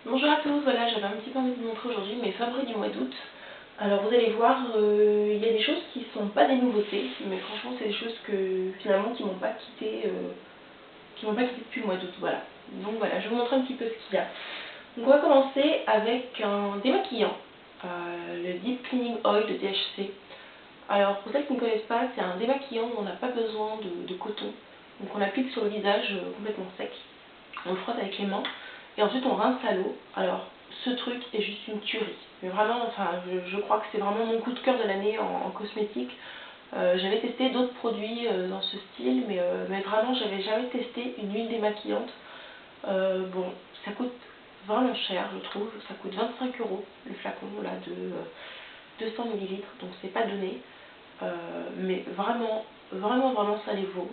Bonjour à tous, voilà, j'avais un petit peu envie de vous montrer aujourd'hui mes favoris du mois d'août. Alors vous allez voir, il y a des choses qui sont pas des nouveautés, mais franchement c'est des choses que finalement qui m'ont pas quitté, depuis le mois d'août, voilà. Donc voilà, je vais vous montrer un petit peu ce qu'il y a. Donc on va commencer avec un démaquillant, le Deep Cleaning Oil de DHC. Alors pour celles qui ne connaissent pas, c'est un démaquillant où on n'a pas besoin de coton. Donc on applique sur le visage complètement sec. On le frotte avec les mains et ensuite on rince à l'eau. Alors ce truc est juste une tuerie. Mais vraiment, enfin, je crois que c'est vraiment mon coup de cœur de l'année en cosmétique. J'avais testé d'autres produits dans ce style, mais vraiment j'avais jamais testé une huile démaquillante. Bon, ça coûte vraiment cher, je trouve. Ça coûte 25 € le flacon là de 200 ml, donc c'est pas donné. Mais vraiment, vraiment ça les vaut.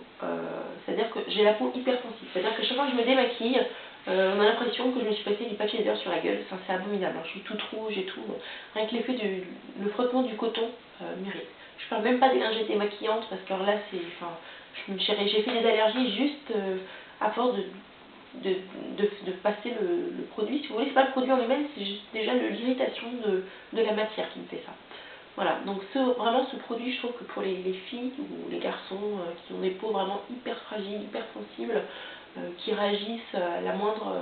C'est-à-dire que j'ai la peau hyper sensible. C'est-à-dire que chaque fois que je me démaquille, on a l'impression que je me suis passé du papier d'heure sur la gueule. Enfin, c'est abominable, hein. Je suis toute rouge et tout. Rien que l'effet le frottement du coton mérite. Je parle même pas des lingettes démaquillantes parce que alors là, c'est, enfin, j'ai fait des allergies juste à force de passer le produit. Si vous voulez, c'est pas le produit en lui-même, c'est juste déjà l'irritation de la matière qui me fait ça. Voilà, donc vraiment ce produit, je trouve que pour les filles ou les garçons qui ont des peaux vraiment hyper fragiles, hyper sensibles, qui réagissent à la moindre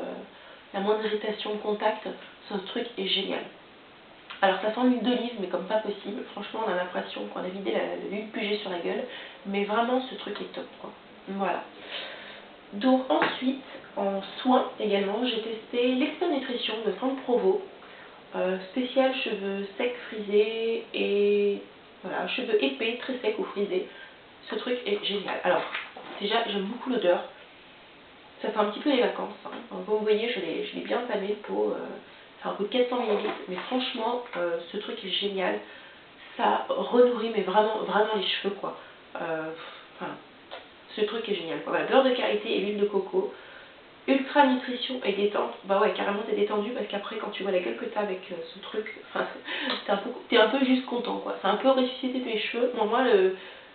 irritation de contact, ce truc est génial. Alors ça sent l'huile d'olive, mais comme pas possible. Franchement, on a l'impression qu'on a vidé l'huile Puget sur la gueule, mais vraiment ce truc est top, quoi. Voilà. Donc ensuite, en soins également, j'ai testé l'Expert Nutrition de Franck Provost. Spécial cheveux secs, frisés et voilà, cheveux épais, très secs ou frisés. Ce truc est génial. Alors, déjà, j'aime beaucoup l'odeur. Ça fait un petit peu les vacances, hein. Donc, vous voyez, je l'ai bien tamé le pot. Ça coûte 400 ml. Mais franchement, ce truc est génial. Ça renourrit, mais vraiment les cheveux, quoi. Enfin, ce truc est génial, quoi. Voilà, beurre de karité et l'huile de coco. Ultra nutrition et détente, bah ouais, carrément t'es détendu parce qu'après quand tu vois la gueule que t'as avec ce truc, enfin, t'es un peu juste content, quoi. C'est un peu ressuscité tes cheveux. Moi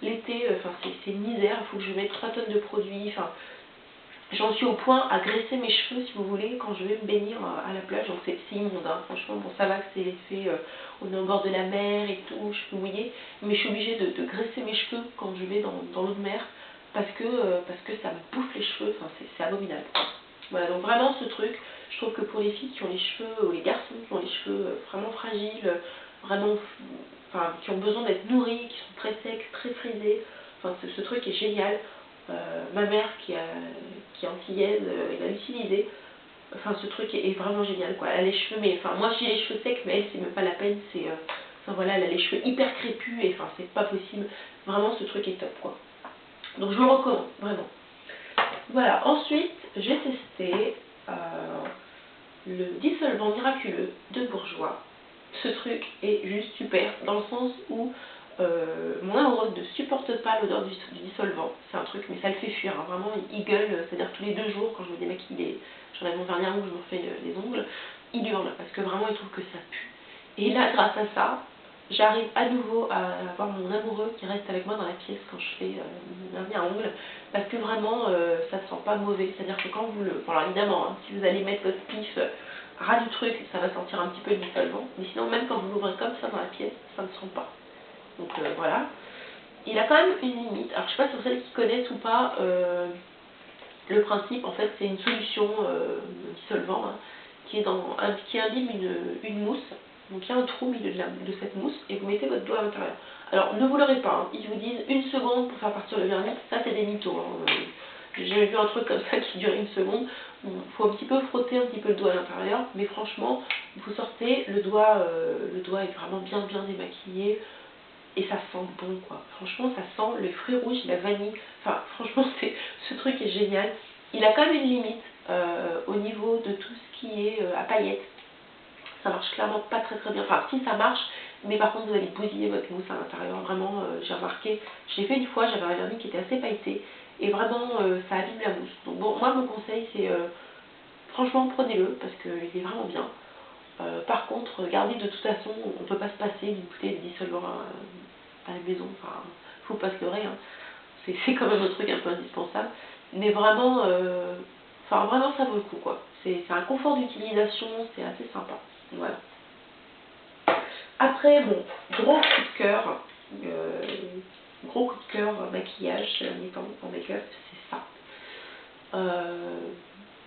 l'été, enfin c'est une misère, il faut que je mette 3 tonnes de produits, enfin j'en suis au point à graisser mes cheveux si vous voulez quand je vais me baigner à la plage. Donc c'est immonde, hein. Franchement, bon ça va que c'est l'effet, on est au bord de la mer et tout, je suis mouillée, mais je suis obligée de graisser mes cheveux quand je vais dans l'eau de mer parce que ça me bouffe les cheveux, enfin c'est abominable. Voilà, donc vraiment ce truc, je trouve que pour les filles qui ont les cheveux, ou les garçons qui ont les cheveux vraiment fragiles, vraiment, enfin, qui ont besoin d'être nourris, qui sont très secs, très frisés, enfin, ce truc est génial. Ma mère qui est antillaise, elle l'a utilisé. Enfin, ce truc est vraiment génial, quoi. Elle a les cheveux, mais enfin, moi j'ai les cheveux secs, mais elle, c'est même pas la peine, c'est, enfin voilà, elle a les cheveux hyper crépus, et enfin, c'est pas possible. Vraiment, ce truc est top, quoi. Donc je vous le recommande, vraiment. Voilà, ensuite j'ai testé le dissolvant miraculeux de Bourjois. Ce truc est juste super dans le sens où mon amoureux ne supporte pas l'odeur du dissolvant. C'est un truc, mais ça le fait fuir, hein. Vraiment il gueule, c'est-à-dire tous les 2 jours quand je me démaquille, j'enlève mon vernis à ongles, je me refais les ongles, il hurle parce que vraiment il trouve que ça pue. Et là grâce à ça, j'arrive à nouveau à avoir mon amoureux qui reste avec moi dans la pièce quand je fais mon vernis à ongles, parce que vraiment ça ne sent pas mauvais. C'est-à-dire que quand vous le... Bon, alors évidemment, hein, si vous allez mettre votre pif ras du truc, ça va sentir un petit peu le dissolvant, mais sinon même quand vous l'ouvrez comme ça dans la pièce, ça ne sent pas. Donc voilà. Il a quand même une limite. Alors je ne sais pas sur celles qui connaissent ou pas le principe. En fait, c'est une solution dissolvant, hein, qui imbibe une mousse. Donc il y a un trou au milieu de cette mousse et vous mettez votre doigt à l'intérieur. Alors ne vous leurrez pas, hein. Ils vous disent 1 seconde pour faire partir le vernis. Ça c'est des mythos, hein. J'ai jamais vu un truc comme ça qui dure 1 seconde. Il faut un petit peu frotter un petit peu le doigt à l'intérieur, mais franchement, vous sortez, le doigt est vraiment bien démaquillé. Et ça sent bon, quoi. Franchement, ça sent le fruit rouge, la vanille. Enfin, franchement, ce truc est génial. Il a quand même une limite au niveau de tout ce qui est à paillettes. Ça marche clairement pas très bien. Enfin, si ça marche, mais par contre, vous allez bousiller votre mousse à l'intérieur. Vraiment, j'ai remarqué. Je l'ai fait une fois, j'avais un vernis qui était assez pailleté. Et vraiment, ça abîme la mousse. Donc bon, moi, mon conseil, c'est franchement, prenez-le parce qu'il est vraiment bien. Par contre, regardez, de toute façon, on ne peut pas se passer d'une bouteille de dissolvant à la maison. Enfin, faut pas se leurrer, hein. C'est quand même un truc un peu indispensable. Mais vraiment, enfin, vraiment, ça vaut le coup, quoi. C'est un confort d'utilisation, c'est assez sympa. Voilà. Après, bon, gros coup de cœur, maquillage ces derniers temps en make-up, c'est ça.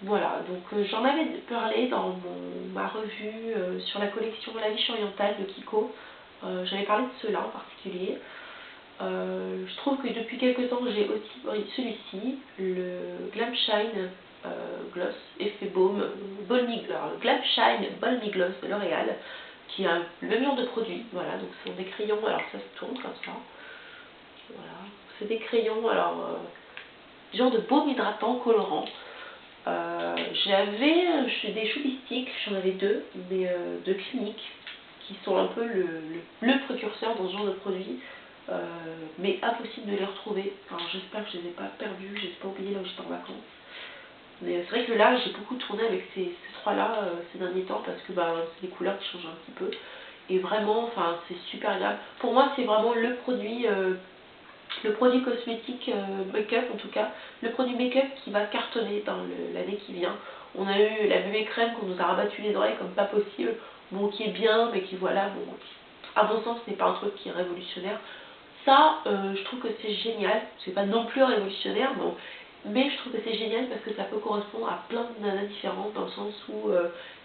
Voilà, donc j'en avais parlé dans ma revue sur la collection La Liche Orientale de Kiko. J'avais parlé de ceux-là en particulier. Je trouve que depuis quelques temps j'ai aussi pris celui-ci, le Glam Shine Gloss Effet Baume Glam Shine Balmy Gloss de L'Oréal, qui a le même genre de produit. Voilà, donc ce sont des crayons, alors ça se tourne comme ça. Voilà, c'est des crayons, alors genre de baume hydratant colorant. J'avais des choubistiques, j'en avais deux, mais de Clinique, qui sont un peu le précurseur dans ce genre de produit, mais impossible de les retrouver. Alors j'espère que je ne les ai pas perdus, je ne les ai pas oubliés là où j'étais en vacances. Mais c'est vrai que là j'ai beaucoup tourné avec ces trois-là ces derniers temps parce que c'est des couleurs qui changent un petit peu. Et vraiment, enfin c'est super agréable. Pour moi c'est vraiment le produit cosmétique make-up en tout cas, le produit make-up qui va cartonner dans l'année qui vient. On a eu la bébé crème qu'on nous a rabattu les oreilles comme pas possible, bon qui est bien mais qui voilà, bon, à mon sens n'est pas un truc qui est révolutionnaire. Ça, je trouve que c'est génial, c'est pas non plus révolutionnaire, bon, mais je trouve que c'est génial parce que ça peut correspondre à plein de nanas différentes dans le sens où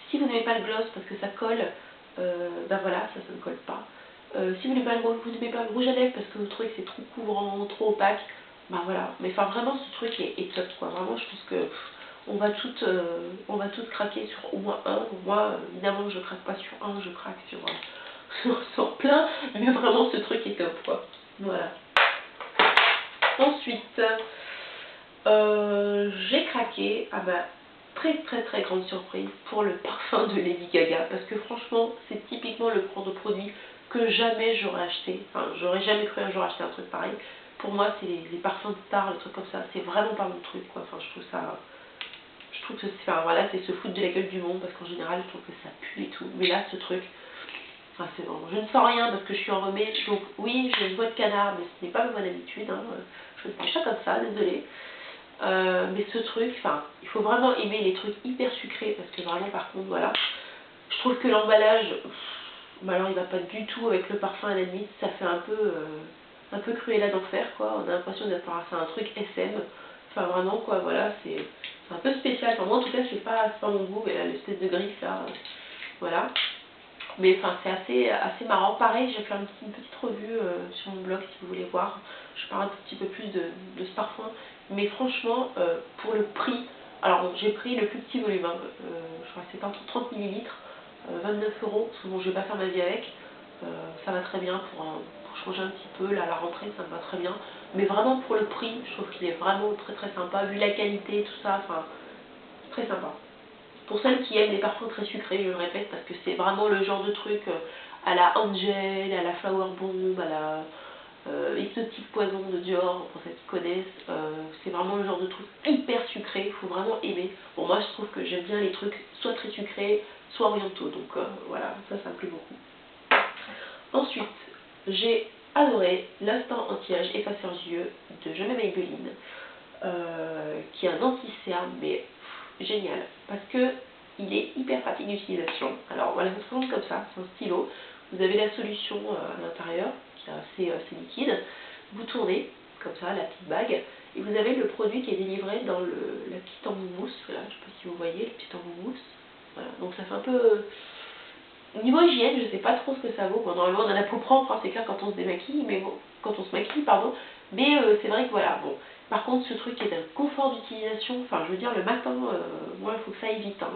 si vous n'aimez pas le gloss parce que ça colle, voilà, ça ne colle pas. Si vous n'aimez pas le rouge à lèvres parce que vous trouvez que c'est trop couvrant, trop opaque, voilà. Mais enfin vraiment ce truc est top quoi. Vraiment je pense que on va toutes craquer sur au moins un. Moi évidemment je craque pas sur un, je craque sur, sur plein, mais vraiment ce truc est top quoi. Voilà. Ensuite, j'ai craqué à ma très grande surprise pour le parfum de Lady Gaga parce que franchement c'est typiquement le genre de produit que jamais j'aurais acheté, enfin j'aurais jamais cru un jour acheter un truc pareil. Pour moi c'est les parfums de stars, les trucs comme ça, c'est vraiment pas mon truc quoi, enfin je trouve que c'est, enfin, voilà, c'est se foutre de la gueule du monde parce qu'en général je trouve que ça pue et tout, mais là ce truc, enfin, c'est bon. Je ne sens rien parce que je suis enrhumée, donc oui j'ai une voix de canard mais ce n'est pas ma bonne habitude, hein. Je ne parle pas comme ça, désolée. Mais ce truc, enfin, il faut vraiment aimer les trucs hyper sucrés parce que vraiment par contre voilà, je trouve que l'emballage, alors il va pas du tout avec le parfum à la limite, ça fait un peu Cruella d'enfer quoi, on a l'impression d'être face à un truc SM, enfin vraiment quoi, voilà, c'est un peu spécial, enfin moi en tout cas c'est pas mon goût, mais là l'espèce de griffe là, voilà. Mais enfin c'est assez marrant. Pareil, j'ai fait une petite revue sur mon blog si vous voulez voir. Je parle un petit peu plus de ce parfum. Mais franchement, pour le prix, alors bon, j'ai pris le plus petit volume, hein, je crois que c'est un 30 ml, 29 €, parce que bon, je vais pas faire ma vie avec. Ça va très bien pour changer un petit peu. Là, à la rentrée, ça me va très bien. Mais vraiment pour le prix, je trouve qu'il est vraiment très sympa. Vu la qualité, tout ça, enfin, très sympa. Pour celles qui aiment les parfums très sucrés, je le répète, parce que c'est vraiment le genre de truc à la Angel, à la Flower Bomb, à la Hypnotique Poison de Dior, pour celles qui connaissent. C'est vraiment le genre de truc hyper sucré, il faut vraiment aimer. Bon, moi je trouve que j'aime bien les trucs soit très sucrés, soit orientaux, donc voilà, ça me plaît beaucoup. Ensuite, j'ai adoré l'instant anti-âge effaceur yeux de Jenna Maybelline, qui est un anti-cerne, mais génial, parce que il est hyper pratique d'utilisation. Alors voilà, ça se présente comme ça, c'est un stylo. Vous avez la solution à l'intérieur, qui est assez liquide. Vous tournez, comme ça, la petite bague, et vous avez le produit qui est délivré dans la petite embout mousse. Voilà, je ne sais pas si vous voyez, le petit embout mousse. Voilà, donc ça fait un peu... Au niveau hygiène, je ne sais pas trop ce que ça vaut. Bon, normalement, on a la peau propre, hein, c'est clair quand on se démaquille, mais bon, quand on se maquille, pardon. Mais c'est vrai que voilà, bon. Par contre, ce truc est d'un confort d'utilisation. Enfin, je veux dire, le matin, moi, il faut que ça aille vite. Hein,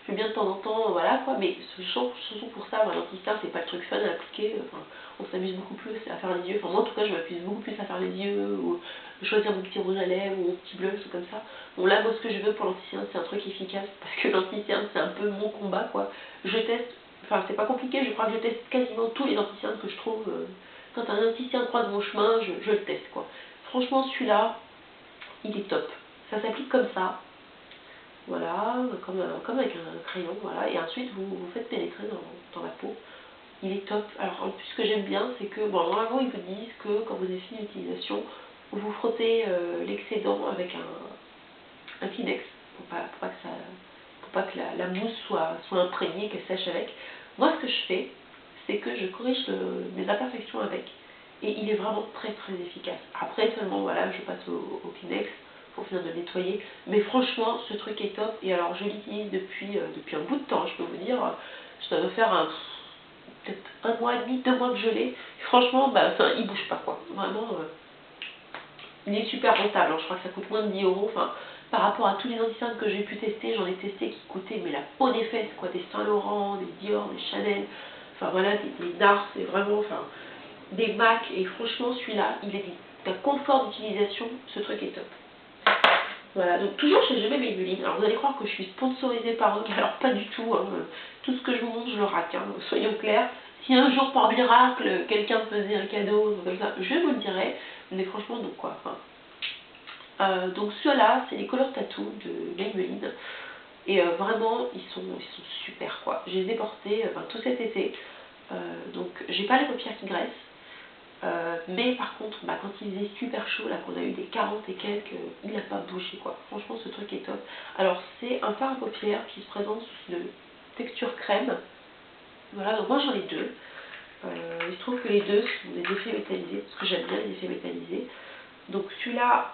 je veux bien de temps en temps, voilà quoi. Mais surtout pour ça, l'anti-cerne, c'est pas le truc fun à appliquer. Enfin, on s'amuse beaucoup plus à faire les yeux. Enfin, moi, en tout cas, je m'amuse beaucoup plus à faire les yeux ou choisir mon petit rouge à lèvres ou mon petit blush ou comme ça. Bon, là, moi, ce que je veux pour l'anti-cerne, c'est un truc efficace parce que l'anti-cerne, c'est un peu mon combat, quoi. Je teste. Enfin, c'est pas compliqué, je crois que je teste quasiment tous les anti-cernes que je trouve. Quand un anti-cerne croise mon chemin, je le teste, quoi. Franchement, celui-là, il est top. Ça s'applique comme ça. Voilà, comme avec un crayon, voilà. Et ensuite, vous faites pénétrer dans la peau. Il est top. Alors, en plus, ce que j'aime bien, c'est que, bon, normalement, ils vous disent que quand vous avez fini l'utilisation, vous frottez l'excédent avec un Kleenex pour pas pas que la mousse soit imprégnée, qu'elle sèche avec. Moi, ce que je fais, c'est que je corrige mes imperfections avec. Et il est vraiment très très efficace. Après seulement, voilà, je passe au Kleenex pour finir de nettoyer. Mais franchement, ce truc est top. Et alors, je l'utilise depuis un bout de temps, je peux vous dire. Ça doit faire peut-être 1 mois et demi, 2 mois que je l'ai. Franchement, bah, il bouge pas, quoi. Vraiment, il est super rentable. Alors, je crois que ça coûte moins de 10 euros. Enfin, par rapport à tous les anti-cernes que j'ai pu tester, j'en ai testé qui coûtaient mais la peau des fesses, quoi. Des Saint-Laurent, des Dior, des Chanel. Enfin, voilà, des Nars, c'est vraiment, enfin, des MAC. Et franchement, celui-là, il est d'un confort d'utilisation. Ce truc est top. Voilà, donc toujours chez Je mets Maybelline. Alors vous allez croire que je suis sponsorisée par eux, mais alors pas du tout. Hein. Tout ce que je vous montre, je le raque, hein. Soyons clairs. Si un jour par miracle, quelqu'un me faisait un cadeau comme ça, je vous le dirai. Mais franchement, donc quoi. Enfin, donc ceux-là, c'est les Color Tattoo de Maybelline. Et vraiment, ils sont super, quoi. Je les ai portés tout cet été. Donc j'ai pas les paupières qui graissent. Mais par contre, bah, quand il faisait super chaud, là qu'on a eu des 40 et quelques, il n'a pas bougé, quoi. Franchement, ce truc est top. Alors, c'est un fard à paupières qui se présente sous une texture crème. Voilà, donc moi j'en ai deux. Il se trouve que les deux sont des effets métallisés, parce que j'aime bien les effets métallisés. Donc celui-là,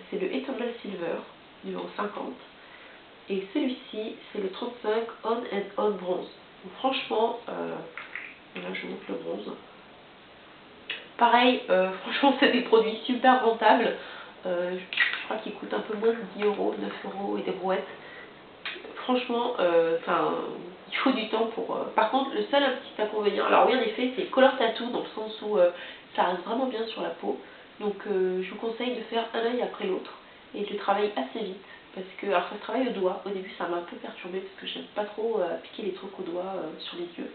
c'est le Eternal Silver, numéro 50. Et celui-ci, c'est le 35 On and On Bronze. Donc, franchement, là je vous montre le bronze. Pareil, franchement, c'est des produits super rentables. Je crois qu'ils coûtent un peu moins de 10 euros, 9 euros et des brouettes. Franchement, il faut du temps pour... Par contre, le seul petit inconvénient, alors oui, en effet, c'est Color Tattoo dans le sens où ça reste vraiment bien sur la peau. Donc, je vous conseille de faire un œil après l'autre et de travailler assez vite. Parce que, alors ça se travaille au doigt. Au début, ça m'a un peu perturbée parce que j'aime pas trop piquer les trucs au doigt sur les yeux.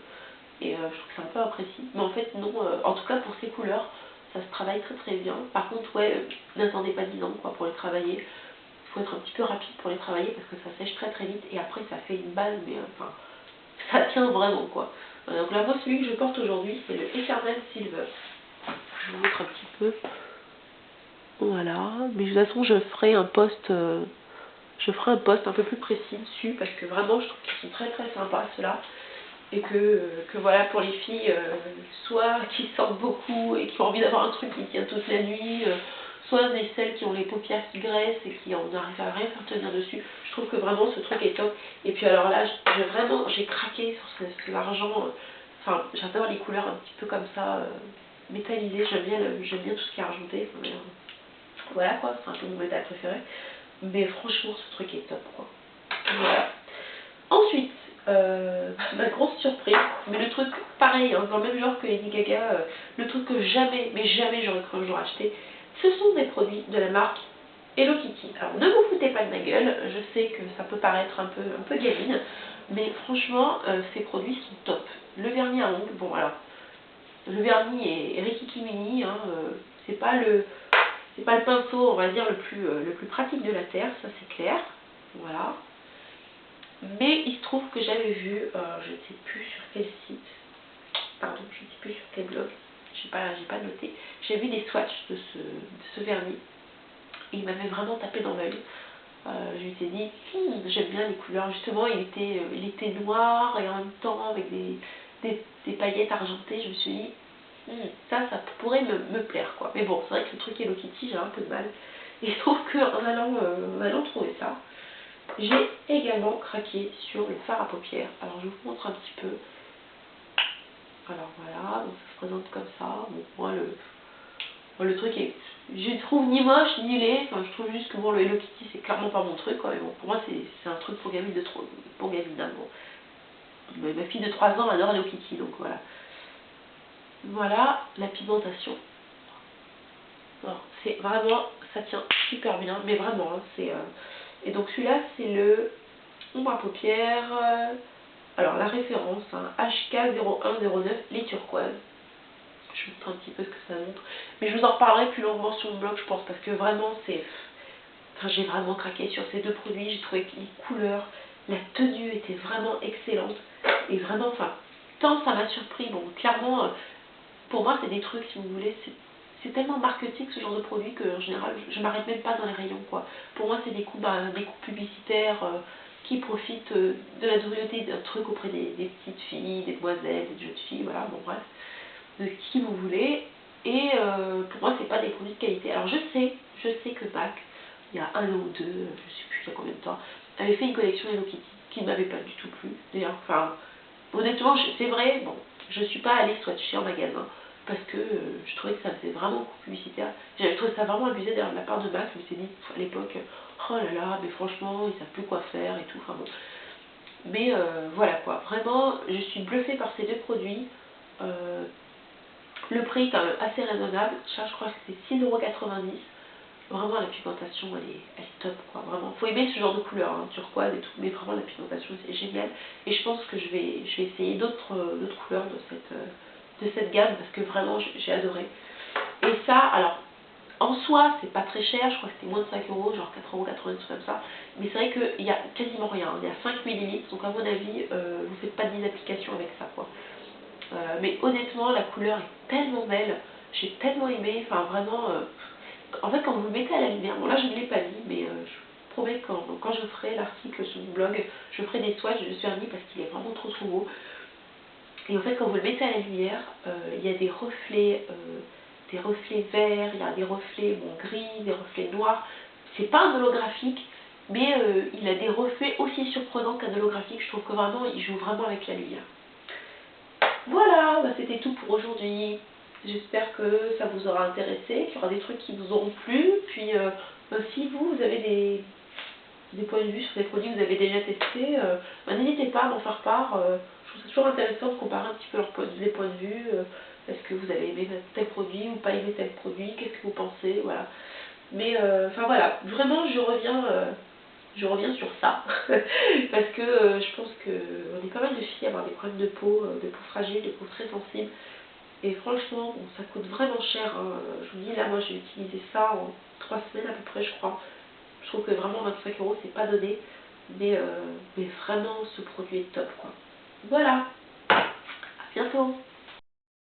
Et je trouve que c'est un peu imprécis. Mais en fait, non, en tout cas pour ces couleurs, ça se travaille très très bien. Par contre, ouais, n'attendez pas 10 ans quoi, pour les travailler. Il faut être un petit peu rapide pour les travailler parce que ça sèche très très vite. Et après, ça fait une base, mais enfin, ça tient vraiment quoi. Donc là, moi, celui que je porte aujourd'hui, c'est le Eternal Silver. Je vous montre un petit peu. Voilà. Mais de toute façon, je ferai un post un peu plus précis dessus parce que vraiment, je trouve qu'ils sont très très sympas ceux-là. Et que voilà, pour les filles, soit qui sortent beaucoup et qui ont envie d'avoir un truc qui tient toute la nuit, soit celles qui ont les paupières qui graissent et qui n'arrivent à rien faire tenir dessus. Je trouve que vraiment ce truc est top. Et puis alors là, j'ai craqué sur cet argent. Enfin, j'adore les couleurs un petit peu comme ça, métallisées. J'aime bien tout ce qui est argenté. Enfin, voilà quoi, c'est un peu mon métal préféré. Mais franchement, ce truc est top quoi. Voilà. Ensuite, ma grosse surprise, mais le truc pareil, hein, dans le même genre que Lady Gaga, le truc que jamais, mais jamais j'aurais cru un jour acheter, ce sont des produits de la marque Hello Kitty. Alors ne vous foutez pas de ma gueule, je sais que ça peut paraître un peu gamine, mais franchement, ces produits sont top. Le vernis à ongles, bon alors, le vernis est Rikiki Mini, hein, c'est pas le pinceau, on va dire, le plus pratique de la Terre, ça c'est clair, voilà. Mais il se trouve que j'avais vu, je ne sais plus sur quel site, pardon, je ne sais plus sur quel blog, j'ai pas noté, j'ai vu des swatchs de ce vernis. Et il m'avait vraiment tapé dans l'œil. Je lui ai dit, j'aime bien les couleurs. Justement, il était noir et en même temps avec des paillettes argentées. Je me suis dit, ça pourrait me plaire quoi. Mais bon, c'est vrai que le truc Hello Kitty, j'ai un peu de mal. Et il se trouve qu'en allant trouver ça, j'ai également craqué sur le fard à paupières. Alors je vous montre un petit peu. Alors voilà, donc ça se présente comme ça. Bon, moi le truc est, je trouve ni moche ni laid. Enfin, je trouve juste que bon, le Hello Kitty c'est clairement pas mon truc quoi. Mais bon, pour moi c'est un truc pour gamine pour gamine. Hein, bon. Ma fille de 3 ans adore Hello Kitty, donc voilà. Voilà la pigmentation. C'est vraiment, ça tient super bien, mais vraiment, hein, et donc celui-là, c'est le ombre à paupières, alors la référence, hein, HK0109, les turquoises. Je vous montre un petit peu ce que ça montre, mais je vous en reparlerai plus longuement sur le blog, je pense, parce que vraiment, j'ai vraiment craqué sur ces deux produits, j'ai trouvé que les couleurs, la tenue était vraiment excellente, et vraiment, enfin, tant ça m'a surpris, bon, clairement, pour moi, c'est des trucs, si vous voulez, c'est tellement marketing ce genre de produit qu'en général je m'arrête même pas dans les rayons quoi. Pour moi c'est des coups publicitaires qui profitent de la notoriété d'un truc auprès des petites filles, des demoiselles, des jeunes filles, voilà, bon bref, de qui vous voulez. Et pour moi, c'est pas des produits de qualité. Alors je sais que MAC, il y a 1 an ou 2, je sais plus il y a combien de temps, avait fait une collection Hello Kitty qui ne m'avait pas du tout plu. D'ailleurs, enfin, honnêtement, c'est vrai, bon, je suis pas allée swatcher en magasin parce que je trouvais que ça faisait vraiment coup publicitaire. J'avais trouvé ça vraiment abusé d'ailleurs de la part de MAC. Je me suis dit à l'époque, oh là là, mais franchement, ils savent plus quoi faire et tout. Enfin bon. Mais voilà quoi, vraiment, je suis bluffée par ces deux produits. Le prix est quand même assez raisonnable. Ça, je crois que c'est 6,90 €. Vraiment, la pigmentation, elle est top, quoi. Vraiment, faut aimer ce genre de couleur, hein, turquoise et tout, mais vraiment, la pigmentation, c'est génial. Et je pense que je vais essayer d'autres couleurs de cette gamme, parce que vraiment, j'ai adoré. Et ça, alors, en soi, c'est pas très cher, je crois que c'était moins de 5 €, genre 4,90 € comme ça. Mais c'est vrai qu'il y a quasiment rien, il y a 5 millilitres, donc à mon avis, vous faites pas 10 applications avec ça, quoi. Mais honnêtement, la couleur est tellement belle, j'ai tellement aimé, enfin vraiment... en fait, quand vous le mettez à la lumière, bon là je ne l'ai pas mis, mais je promets que quand je ferai l'article sur mon blog, je ferai des swatchs de ce vernis parce qu'il est vraiment trop beau. Et en fait, quand vous le mettez à la lumière, il y a des reflets verts, il y a des reflets gris, des reflets noirs. C'est pas un holographique, mais il a des reflets aussi surprenants qu'un holographique. Je trouve que vraiment, il joue vraiment avec la lumière. Voilà, bah c'était tout pour aujourd'hui. J'espère que ça vous aura intéressé, qu'il y aura des trucs qui vous auront plu. Puis si vous avez des points de vue sur des produits que vous avez déjà testés, bah, n'hésitez pas à m'en faire part. Je trouve ça toujours intéressant de comparer un petit peu les points de vue. Est-ce que vous avez aimé tel produit ou pas aimé tel produit? Qu'est-ce que vous pensez? Voilà. Mais enfin voilà, vraiment je reviens sur ça parce que je pense qu'on est pas mal de filles à avoir des problèmes de peau fragile, de peau très sensible. Et franchement, bon, ça coûte vraiment cher, hein. Je vous dis, là, moi, j'ai utilisé ça en 3 semaines à peu près, je crois. Je trouve que vraiment 25 €, c'est pas donné. Mais vraiment, ce produit est top, quoi. Voilà. À bientôt.